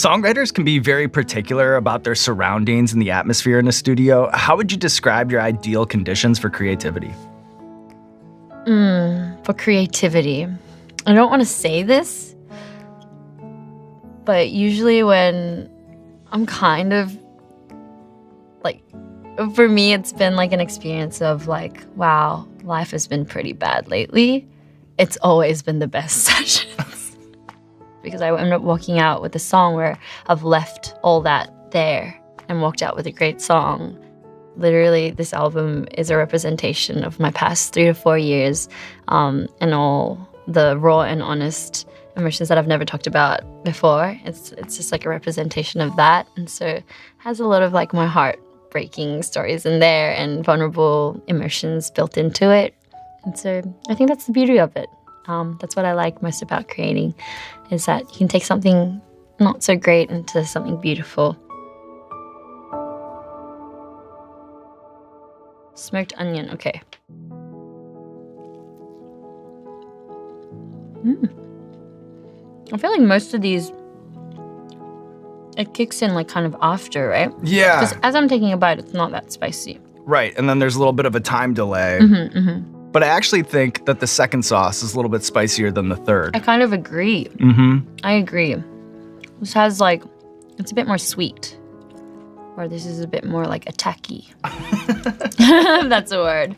Songwriters can be very particular about their surroundings and the atmosphere in a studio. How would you describe your ideal conditions for creativity? For creativity, I don't want to say this, but usually when I'm kind of like, for me, it's been like an experience of like, wow, life has been pretty bad lately. It's always been the best sessions. Because I ended up walking out with a song where I've left all that there and walked out with a great song. Literally, this album is a representation of my past 3 to 4 years and all the raw and honest emotions that I've never talked about before. It's just like a representation of that. And so it has a lot of like my heartbreaking stories in there and vulnerable emotions built into it. And so I think that's the beauty of it. That's what I like most about creating, is that you can take something not so great into something beautiful. Smoked onion, okay. I feel like most of these, it kicks in like kind of after, right? Yeah. Because as I'm taking a bite, it's not that spicy. Right, and then there's a little bit of a time delay. But I actually think that the second sauce is a little bit spicier than the third. I kind of agree. I agree. This has like, it's a bit more sweet. Or this is a bit more like attacky. If that's a word.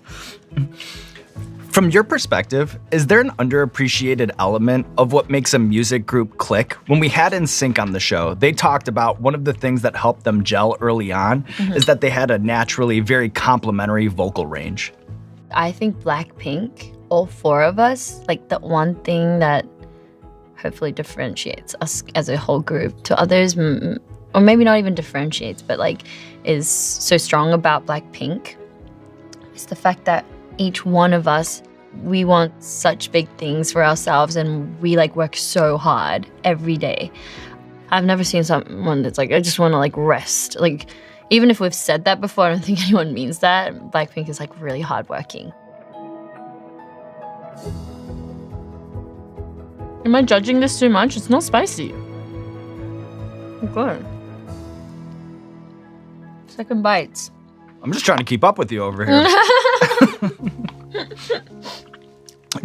From your perspective, is there an underappreciated element of what makes a music group click? When we had NSYNC on the show, they talked about one of the things that helped them gel early on is that they had a naturally very complementary vocal range. I think BlackPink, all 4 of us, like the one thing that hopefully differentiates us as a whole group to others, or maybe not even differentiates, but like is so strong about BlackPink, is the fact that each one of us, we want such big things for ourselves and we like work so hard every day. I've never seen someone that's like, I just want to like rest. Like, even if we've said that before, I don't think anyone means that. BlackPink is like really hardworking. Am I judging this too much? It's not spicy. Good. Second bites. I'm just trying to keep up with you over here.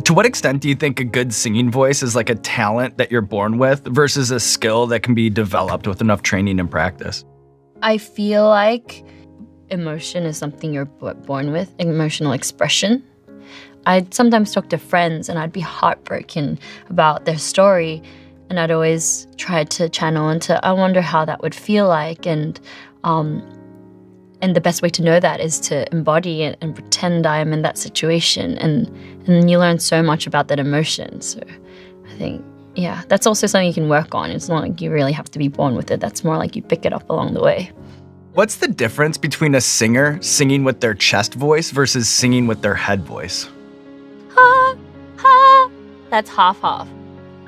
To what extent do you think a good singing voice is like a talent that you're born with versus a skill that can be developed with enough training and practice? I feel like emotion is something you're born with, emotional expression. I'd sometimes talk to friends and I'd be heartbroken about their story, and I'd always try to channel into, I wonder how that would feel like, and the best way to know that is to embody it and pretend I am in that situation, and you learn so much about that emotion. So I think, yeah, that's also something you can work on. It's not like you really have to be born with it. That's more like you pick it up along the way. What's the difference between a singer singing with their chest voice versus singing with their head voice? Ha, ha. That's half-half.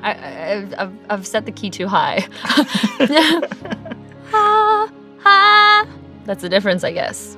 I've set the key too high. Ha, ha. That's the difference, I guess.